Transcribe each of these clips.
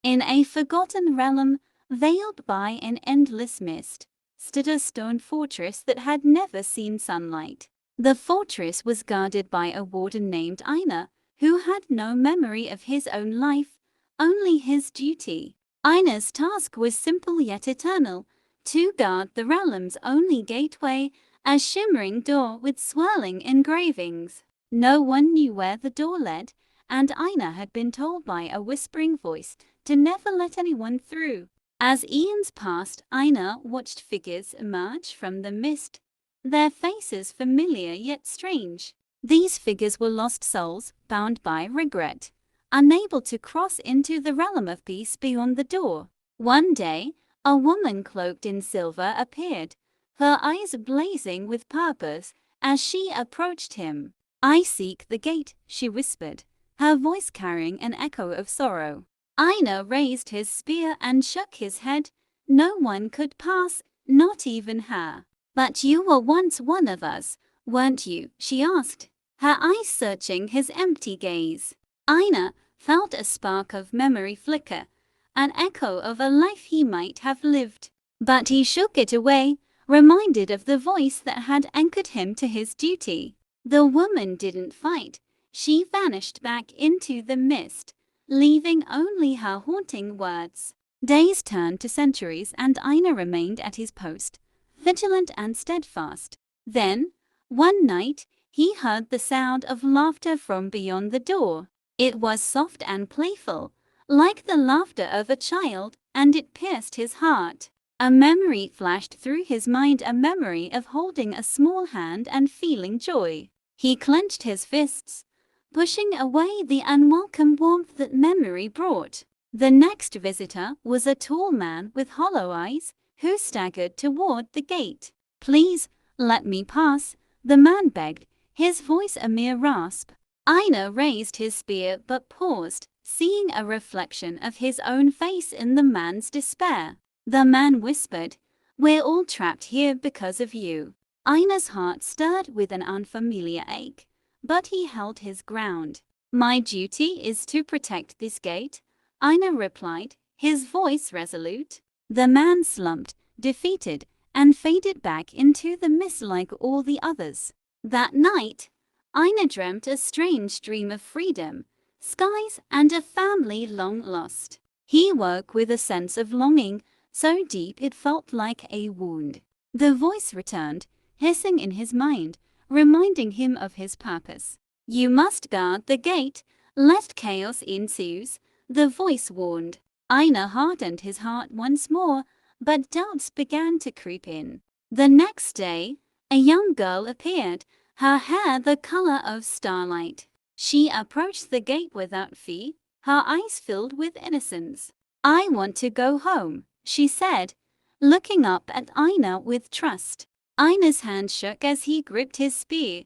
In a forgotten realm, veiled by an endless mist, stood a stone fortress that had never seen sunlight. The fortress was guarded by a warden named Einar, who had no memory of his own life, only his duty. Einar's task was simple yet eternal: to guard the realm's only gateway, a shimmering door with swirling engravings. No one knew where the door led, and Einar had been told by a whispering voice to never let anyone through. As eons passed, Einar watched figures emerge from the mist, their faces familiar yet strange. These figures were lost souls, bound by regret, unable to cross into the realm of peace beyond the door. One day, a woman cloaked in silver appeared, her eyes blazing with purpose as she approached him. "I seek the gate," she whispered, her voice carrying an echo of sorrow. Einar raised his spear and shook his head. No one could pass, not even her. "But you were once one of us, weren't you?" she asked, her eyes searching his empty gaze. Einar felt a spark of memory flicker, an echo of a life he might have lived. But he shook it away, reminded of the voice that had anchored him to his duty. The woman didn't fight. She vanished back into the mist, leaving only her haunting words. Days turned to centuries, and Einar remained at his post, vigilant and steadfast. Then, one night, he heard the sound of laughter from beyond the door. It was soft and playful, like the laughter of a child, and it pierced his heart. A memory flashed through his mind, a memory of holding a small hand and feeling joy. He clenched his fists, pushing away the unwelcome warmth that memory brought. The next visitor was a tall man with hollow eyes, who staggered toward the gate. "Please, let me pass," the man begged, his voice a mere rasp. Einar raised his spear but paused, seeing a reflection of his own face in the man's despair. The man whispered, "We're all trapped here because of you." Einar's heart stirred with an unfamiliar ache, but he held his ground. "My duty is to protect this gate," Einar replied, his voice resolute. The man slumped, defeated, and faded back into the mist like all the others. That night, Einar dreamt a strange dream of freedom, skies, and a family long lost. He woke with a sense of longing, so deep it felt like a wound. The voice returned, hissing in his mind, reminding him of his purpose. "You must guard the gate, lest chaos ensues," the voice warned. Einar hardened his heart once more, but doubts began to creep in. The next day, a young girl appeared, her hair the color of starlight. She approached the gate without fear, her eyes filled with innocence. "I want to go home," she said, looking up at Einar with trust. Einar's hand shook as he gripped his spear,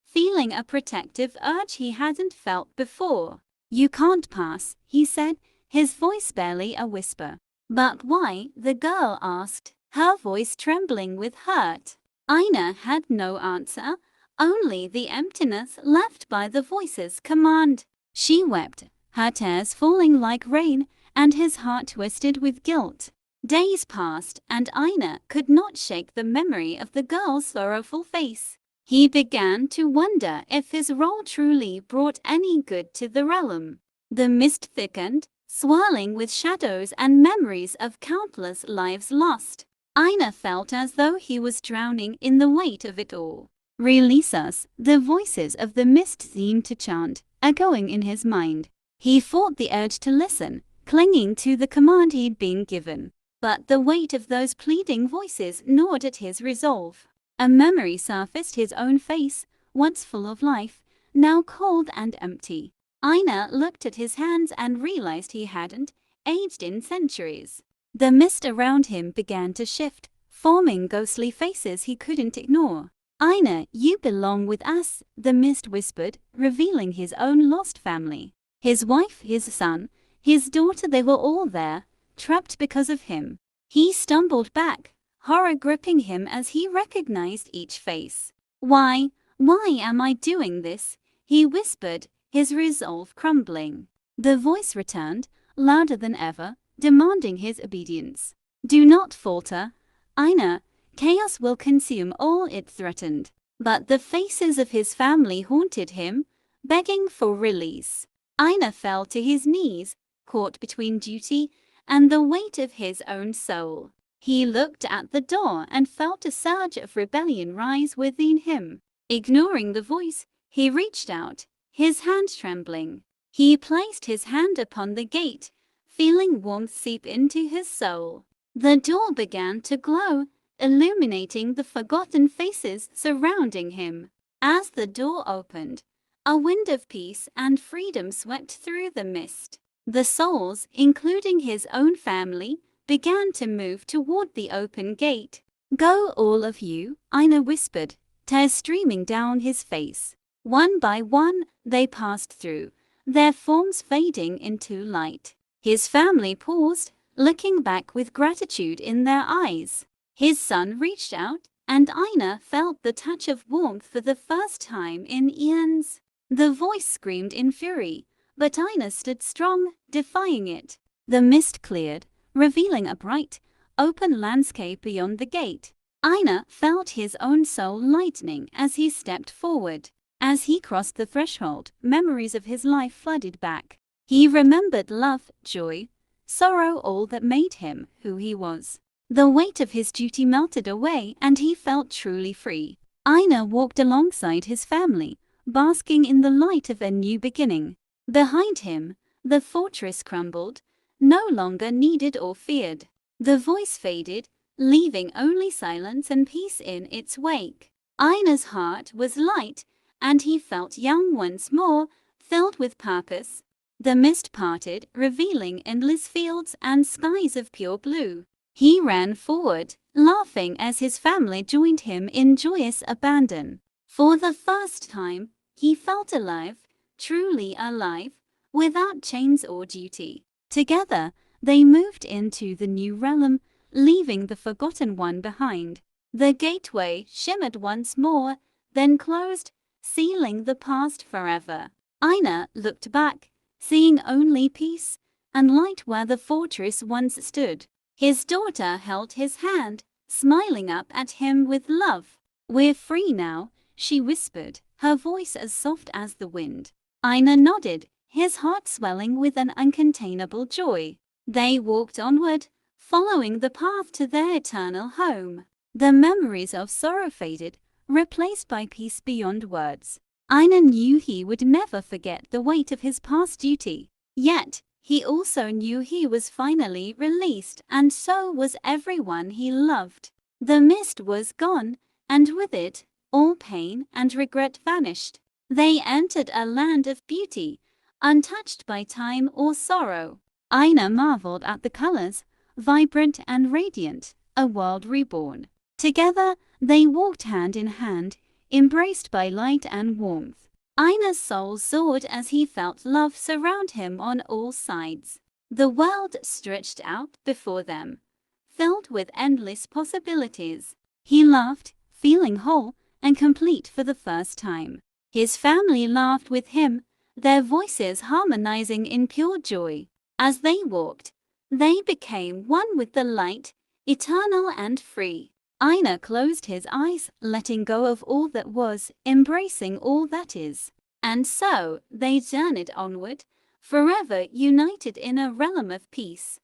feeling a protective urge he hadn't felt before. "You can't pass," he said, his voice barely a whisper. "But why?" the girl asked, her voice trembling with hurt. Einar had no answer, only the emptiness left by the voice's command. She wept, her tears falling like rain, and his heart twisted with guilt. Days passed, and Einar could not shake the memory of the girl's sorrowful face. He began to wonder if his role truly brought any good to the realm. The mist thickened, swirling with shadows and memories of countless lives lost. Einar felt as though he was drowning in the weight of it all. "Release us," the voices of the mist seemed to chant, echoing in his mind. He fought the urge to listen, clinging to the command he'd been given. But the weight of those pleading voices gnawed at his resolve. A memory surfaced, his own face, once full of life, now cold and empty. Einar looked at his hands and realized he hadn't aged in centuries. The mist around him began to shift, forming ghostly faces he couldn't ignore. "Einar, you belong with us," the mist whispered, revealing his own lost family. His wife, his son, his daughter, they were all there, trapped because of him. He stumbled back, horror gripping him as he recognized each face. Why am I doing this?" he whispered, his resolve crumbling. The voice returned, louder than ever, demanding his obedience. "Do not falter, Einar. Chaos will consume all it threatened." But the faces of his family haunted him, begging for release. Einar fell to his knees, caught between duty and the weight of his own soul. He looked at the door and felt a surge of rebellion rise within him. Ignoring the voice, he reached out, his hand trembling. He placed his hand upon the gate, feeling warmth seep into his soul. The door began to glow, illuminating the forgotten faces surrounding him. As the door opened, a wind of peace and freedom swept through the mist. The souls, including his own family, began to move toward the open gate. "Go, all of you," Einar whispered, tears streaming down his face. One by one, they passed through, their forms fading into light. His family paused, looking back with gratitude in their eyes. His son reached out, and Einar felt the touch of warmth for the first time in eons. The voice screamed in fury, but Einar stood strong, defying it. The mist cleared, revealing a bright, open landscape beyond the gate. Einar felt his own soul lightening as he stepped forward. As he crossed the threshold, memories of his life flooded back. He remembered love, joy, sorrow, all that made him who he was. The weight of his duty melted away and he felt truly free. Einar walked alongside his family, basking in the light of a new beginning. Behind him, the fortress crumbled, no longer needed or feared. The voice faded, leaving only silence and peace in its wake. Einar's heart was light, and he felt young once more, filled with purpose. The mist parted, revealing endless fields and skies of pure blue. He ran forward, laughing as his family joined him in joyous abandon. For the first time, he felt alive, truly alive, without chains or duty. Together, they moved into the new realm, leaving the forgotten one behind. The gateway shimmered once more, then closed, sealing the past forever. Einar looked back, seeing only peace and light where the fortress once stood. His daughter held his hand, smiling up at him with love. "We're free now," she whispered, her voice as soft as the wind. Einar nodded, his heart swelling with an uncontainable joy. They walked onward, following the path to their eternal home. The memories of sorrow faded, replaced by peace beyond words. Einar knew he would never forget the weight of his past duty. Yet, he also knew he was finally released, and so was everyone he loved. The mist was gone, and with it, all pain and regret vanished. They entered a land of beauty, untouched by time or sorrow. Einar marveled at the colors, vibrant and radiant, a world reborn. Together, they walked hand in hand, embraced by light and warmth. Einar's soul soared as he felt love surround him on all sides. The world stretched out before them, filled with endless possibilities. He laughed, feeling whole and complete for the first time. His family laughed with him, their voices harmonizing in pure joy. As they walked, they became one with the light, eternal and free. Einar closed his eyes, letting go of all that was, embracing all that is. And so, they journeyed onward, forever united in a realm of peace.